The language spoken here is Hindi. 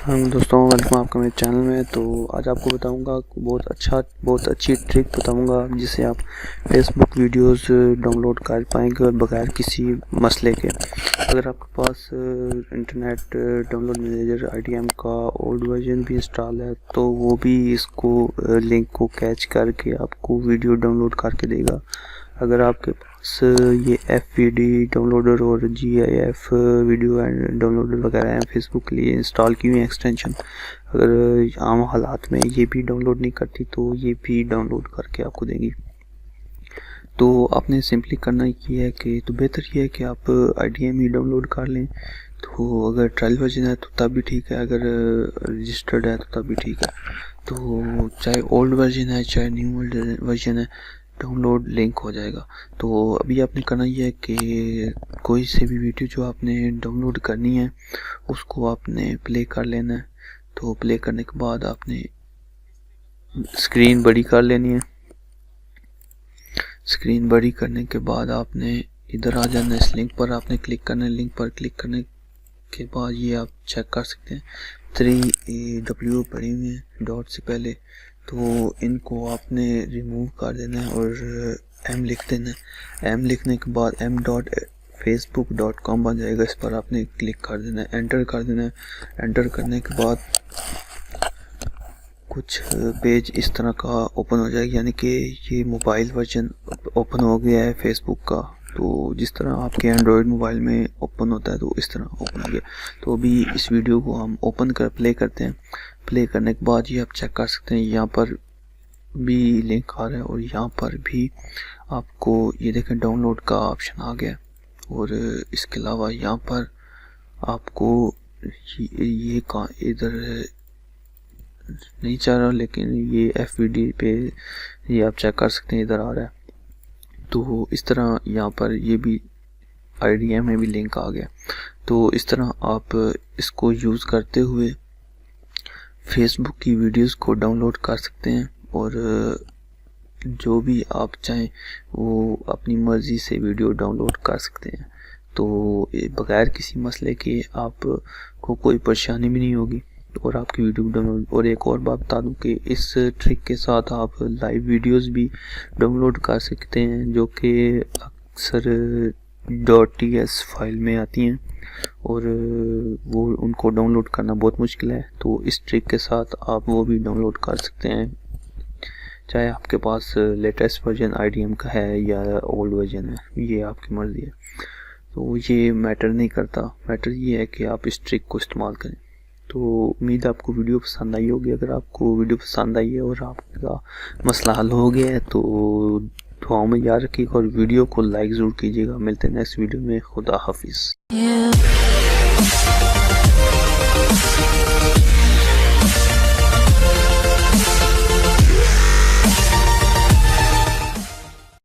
हाँ दोस्तों, वेलकम आपका मेरे चैनल में। तो आज आपको बताऊंगा बहुत अच्छी ट्रिक बताऊंगा जिससे आप फेसबुक वीडियोस डाउनलोड कर पाएंगे और बगैर किसी मसले के। अगर आपके पास इंटरनेट डाउनलोड मैनेजर IDM का ओल्ड वर्जन भी इंस्टॉल है तो वो भी इसको लिंक को कैच करके आपको वीडियो डाउनलोड करके देगा। अगर आपके पास ये FVD डाउनलोडर और GIF वीडियो डाउनलोडर वगैरह हैं फेसबुक के लिए इंस्टॉल की हुई एक्सटेंशन, अगर आम हालात में ये भी डाउनलोड नहीं करती तो ये भी डाउनलोड करके आपको देंगी। तो आपने सिंपली करना ये है कि तो बेहतर ये है कि आप IDM ही डाउनलोड कर लें। तो अगर ट्रायल वर्जन है तो तब भी ठीक है, अगर रजिस्टर्ड है तो तब भी ठीक है। तो चाहे ओल्ड वर्जन है चाहे न्यू वर्जन है, डाउनलोड लिंक हो जाएगा। तो अभी आपने करना ये है कि कोई से भी वीडियो जो आपने डाउनलोड करनी है उसको आपने प्ले कर लेना है। तो प्ले करने के बाद आपने स्क्रीन बड़ी कर लेनी है। स्क्रीन बड़ी करने के बाद आपने इधर आ जाना है, इस लिंक पर आपने क्लिक करना है। लिंक पर क्लिक करने के बाद ये आप चेक कर सकते हैं 3AW पड़ी हुई है डॉट से पहले, तो इनको आपने रिमूव कर देना है और M लिख देना है। M लिखने के बाद m.facebook.com बन जाएगा, इस पर आपने क्लिक कर देना है, एंटर कर देना है। एंटर करने के बाद कुछ पेज इस तरह का ओपन हो जाएगा, यानी कि ये मोबाइल वर्जन ओपन हो गया है फेसबुक का। तो जिस तरह आपके एंड्रॉयड मोबाइल में ओपन होता है तो इस तरह ओपन हो गया। तो अभी इस वीडियो को हम ओपन कर प्ले करते हैं। प्ले करने के बाद ये आप चेक कर सकते हैं, यहाँ पर भी लिंक आ रहा है और यहाँ पर भी आपको ये देखें डाउनलोड का ऑप्शन आ गया। और इसके अलावा यहाँ पर आपको ये कहाँ इधर नहीं चाह रहा, लेकिन ये FVD पे ये आप चेक कर सकते हैं इधर आ रहा है। तो इस तरह यहाँ पर ये भी IDM में भी लिंक आ गया। तो इस तरह आप इसको यूज़ करते हुए फेसबुक की वीडियोस को डाउनलोड कर सकते हैं और जो भी आप चाहें वो अपनी मर्ज़ी से वीडियो डाउनलोड कर सकते हैं। तो बगैर किसी मसले के आपको कोई परेशानी भी नहीं होगी और आपकी वीडियो डाउनलोड। और एक और बात बता दूं कि इस ट्रिक के साथ आप लाइव वीडियोस भी डाउनलोड कर सकते हैं जो कि अक्सर .ts फाइल में आती हैं और वो उनको डाउनलोड करना बहुत मुश्किल है। तो इस ट्रिक के साथ आप वो भी डाउनलोड कर सकते हैं, चाहे आपके पास लेटेस्ट वर्जन IDM का है या ओल्ड वर्जन है, ये आपकी मर्ज़ी है। तो ये मैटर नहीं करता, मैटर ये है कि आप इस ट्रिक को इस्तेमाल करें। तो उम्मीद है आपको वीडियो पसंद आई होगी। अगर आपको वीडियो पसंद आई है और आपका मसला हल हो गया है तो दुआओं में याद रखिएगा और वीडियो को लाइक ज़रूर कीजिएगा। मिलते हैं नेक्स्ट वीडियो में। खुदा हाफिज़।